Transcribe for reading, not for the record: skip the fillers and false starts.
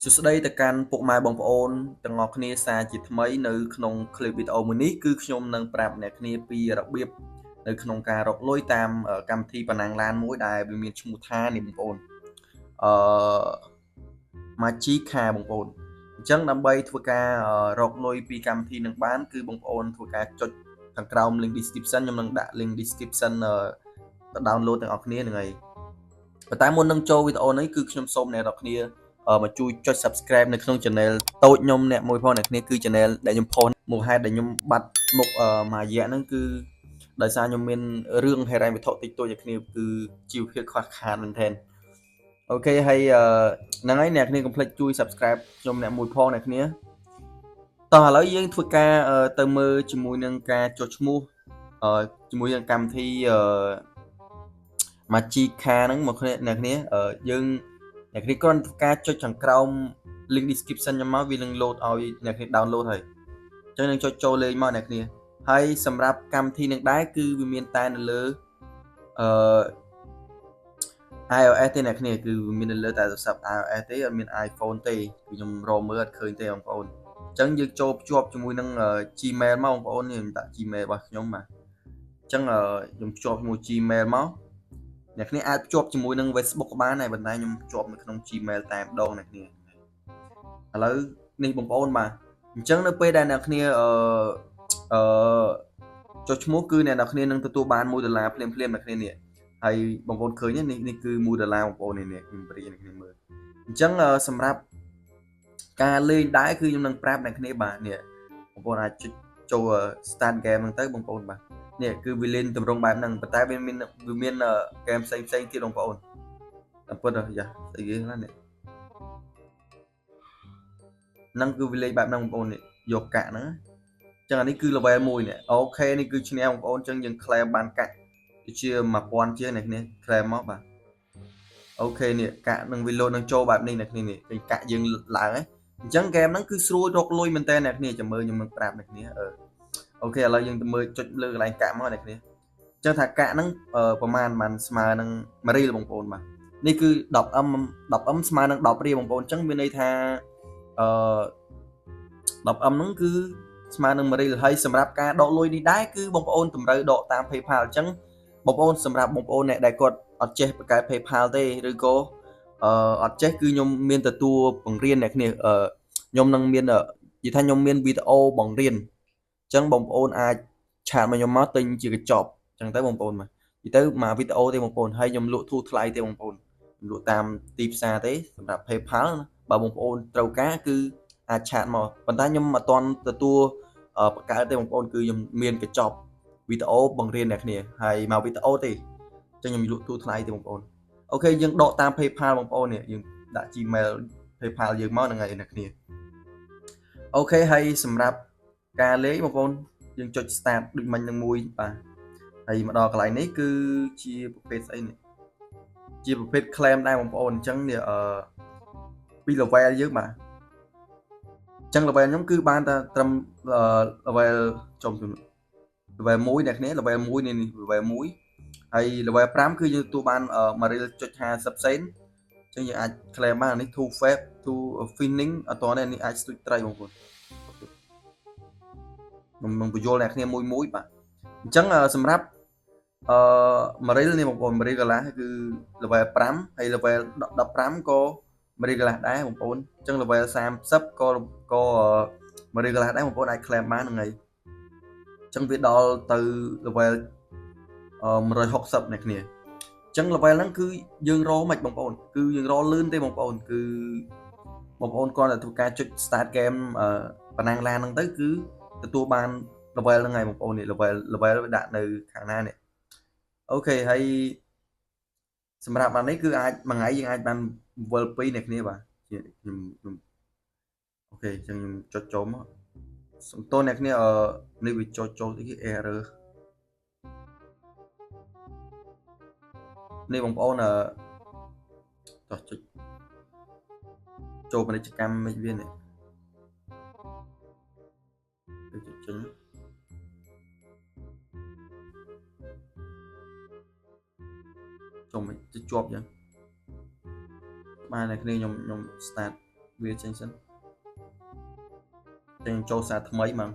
សួស្តីទៅកាន់ពុកម៉ែបងប្អូនទាំងអស់គ្នាសាជាថ្មីនៅក្នុងคลิปវីដេអូមួយនេះគឺខ្ញុំនឹងប្រាប់អ្នកគ្នាពីរបៀបនៅក្នុងការរកលុយតាមកម្មវិធីបណ្ណាំងឡានមួយដែលវាមានឈ្មោះថានេះបងប្អូនអឺ Magica បងប្អូនអញ្ចឹងដើម្បីធ្វើការរកលុយពីកម្មវិធីនឹងបានគឺបងប្អូនធ្វើការចុចខាងក្រោម link description ខ្ញុំនឹងដាក់ link description ទៅ download ទាំងអស់គ្នាហ្នឹងហើយប៉ុន្តែមុននឹងចូលវីដេអូនេះគឺខ្ញុំសូមអ្នកនរគ្នាមកជួយចុច subscribe នៅក្នុង channel តូចខ្ញុំអ្នកមួយផងអ្នកគ្នាគឺ channel ដែលខ្ញុំផុសមកហេតុដែលខ្ញុំបាត់មុខមួយរយៈហ្នឹងគឺដោយសារខ្ញុំមានរឿងហិរញ្ញវត្ថុតិចតួចអ្នកគ្នាគឺជីវភាពខ្វះខាតមែនទែនអូខេហើយហ្នឹងហើយអ្នកគ្នាកុំភ្លេចជួយ subscribe ខ្ញុំអ្នកមួយផងអ្នកគ្នាតោះឥឡូវយើងធ្វើការទៅមើលជាមួយនឹងការចុះឈ្មោះជាមួយនឹងកម្មវិធីMagica ហ្នឹងមកគ្នាអ្នកគ្នាយើងអ្នកគ្នាគ្រាន់តែការចុចខាងក្រោម link description ខ្ញុំមកវានឹង load ឲ្យអ្នកគ្នា download ហើយអញ្ចឹងនឹងចុចចូលលេងមកអ្នកគ្នាហើយសម្រាប់កម្មវិធីនឹងដែរគឺវាមានតែនៅលើiOS ទេអ្នកគ្នាគឺវាមាននៅលើតែទូរស័ព្ទ iOS ទេអត់មាន iPhone ទេគឺខ្ញុំរកមើលអត់ឃើញទេបងប្អូនអញ្ចឹងយើងចូលភ្ជាប់ជាមួយនឹង Gmail មកបងប្អូនខ្ញុំដាក់ Gmail របស់ខ្ញុំបាទអញ្ចឹងខ្ញុំភ្ជាប់ជាមួយ Gmail មកអ្នកគ្នាអាចភ្ជាប់ជាមួយនឹង Facebook ក៏បានដែរប៉ុន្តែខ្ញុំភ្ជាប់នៅក្នុង Gmail តែម្ដងអ្នកគ្នាឥឡូវនេះបងប្អូនបាទអញ្ចឹងនៅពេលដែលអ្នកគ្នាចុះឈ្មោះគឺអ្នកនរគ្នានឹងទទួលបាន$1ភ្លាមអ្នកគ្នានេះហើយបងប្អូនឃើញនេះគឺ$1បងប្អូននេះខ្ញុំប្រៀនអ្នកគ្នាមើលអញ្ចឹងសម្រាប់ការលេងដែរគឺខ្ញុំនឹងប្រាប់អ្នកគ្នាបាទនេះបងប្អូនអាចចុចចូល start game ហ្នឹងទៅបងប្អូនបាទនេះគឺវាលេងទម្រង់បែបហ្នឹងប៉ុន្តែវាមានហ្គេមផ្សេងទៀតបងប្អូនតែពិតយ៉ាស្អីគេណានេះហ្នឹងគឺវាលេងបែបហ្នឹងបងប្អូននេះយកកាក់ហ្នឹងចឹងអានេះគឺ level 1នេះអូខេនេះគឺឈ្នះបងប្អូនចឹងយើង claim បានកាក់ជា1000ជាងអ្នកគ្នា claim មកបាទអូខេនេះកាក់នឹងវាលោតនឹងចូលបែបនេះអ្នកគ្នានេះឃើញកាក់យើងឡើងហើយអញ្ចឹងហ្គេមហ្នឹងគឺស្រួលរកលុយមែនតើអ្នកគ្នាចាំមើលខ្ញុំនឹងប្រាប់អ្នកគ្នាអូខេឥឡូវយើងទៅមើលចុចលើកន្លែងកាក់មកអ្នកគ្នាអញ្ចឹងថាកាក់ហ្នឹងប្រហែលបានស្មើនឹង1រៀលបងប្អូនបាទនេះគឺ 10M ស្មើនឹង10រៀលបងប្អូនអញ្ចឹងមានន័យថា10M ហ្នឹងគឺស្មើនឹង1រៀលហើយសម្រាប់ការដកលុយនេះដែរគឺបងប្អូនតម្រូវដកតាម PayPal អញ្ចឹងបងប្អូនសម្រាប់បងប្អូនអ្នកដែលគាត់អត់ចេះបង្កើត PayPal ទេឬក៏អត់ចេះគឺខ្ញុំមានទទួលបង្រៀនអ្នកគ្នាខ្ញុំនឹងមាននិយាយថាខ្ញុំមានវីដេអូបង្រៀនអញ្ចឹងបងប្អូនអាចឆាតមកខ្ញុំមកទិញជាកញ្ចប់អញ្ចឹងទៅបងប្អូនមកនិយាយទៅមកវីដេអូទេបងប្អូនហើយខ្ញុំលក់ធូរថ្លៃទេបងប្អូនខ្ញុំលក់តាមទីផ្សារទេសម្រាប់ PayPal បើបងប្អូនត្រូវការគឺអាចឆាតមកប៉ុន្តែខ្ញុំអត់ទាន់ទទួលបង្កើតទេបងប្អូនគឺខ្ញុំមានកញ្ចប់វីដេអូបង្រៀនអ្នកគ្នាហើយមកវីដេអូទេអញ្ចឹងខ្ញុំលក់ទូថ្លៃទេបងប្អូនអូខេយើងដកតាម PayPal បងប្អូននេះយើងដាក់ Gmail PayPal យើងមកហ្នឹងហើយអ្នកគ្នាអូខេហើយសម្រាប់ការលេងបងប្អូនយើងចុច start ដូចមិញនឹងមួយបាទហើយមកដល់កន្លែងនេះគឺជាប្រភេទស្អីនេះជាប្រភេទ claim ដែរបងប្អូនអញ្ចឹងនេះពី level យើងបាទអញ្ចឹង level ខ្ញុំគឺបានតែត្រឹម level ចំ level 1អ្នកគ្នា level 1នេះ level 1ហើយ level 5គឺយើងទទួលបាន1.50 សេនអញ្ចឹងយើងអាច claim បាននេះ to fab to finning អត់តនេះអាចស្ទូចត្រីបងប្អូនខ្ញុំបញ្យល់អ្នកគ្នាមួយបាទអញ្ចឹងសម្រាប់1រៀលនេះបងប្អូន1រៀលកន្លះគឺ level 5ហើយ level 15ក៏1រៀលកន្លះដែរបងប្អូនអញ្ចឹង level 30ក៏1រៀលកន្លះដែរបងប្អូនអាច claim បានហ្នឹងហើយអញ្ចឹងវាដល់ទៅ level 160អ្នកគ្នាអញ្ចឹង level ហ្នឹងគឺយើងរមិនបងប្អូនគឺយើងរលឿនទេបងប្អូនគឺបងប្អូនគាត់តែធ្វើការចុច start game បណ្ណាំងឡានហ្នឹងទៅគឺទទួលបាន level ហ្នឹងហើយបងប្អូននេះ level ដាក់នៅខាងណានេះអូខេហើយសម្រាប់អានេះគឺអាចមួយថ្ងៃយើងអាចបាន level 2អ្នកគ្នាបាទខ្ញុំអូខេអញ្ចឹងខ្ញុំចុចចូលមកសំទោសអ្នកគ្នានេះវាចូលទី error នេះបងប្អូនចុះចុចចូលពាណិជ្ជកម្មមិនវានេះចុចចេញចូលមិនជាប់ចឹងបាទអ្នកគ្នាខ្ញុំ start វាចេញសិនចេញចូលសារថ្មីហ្មង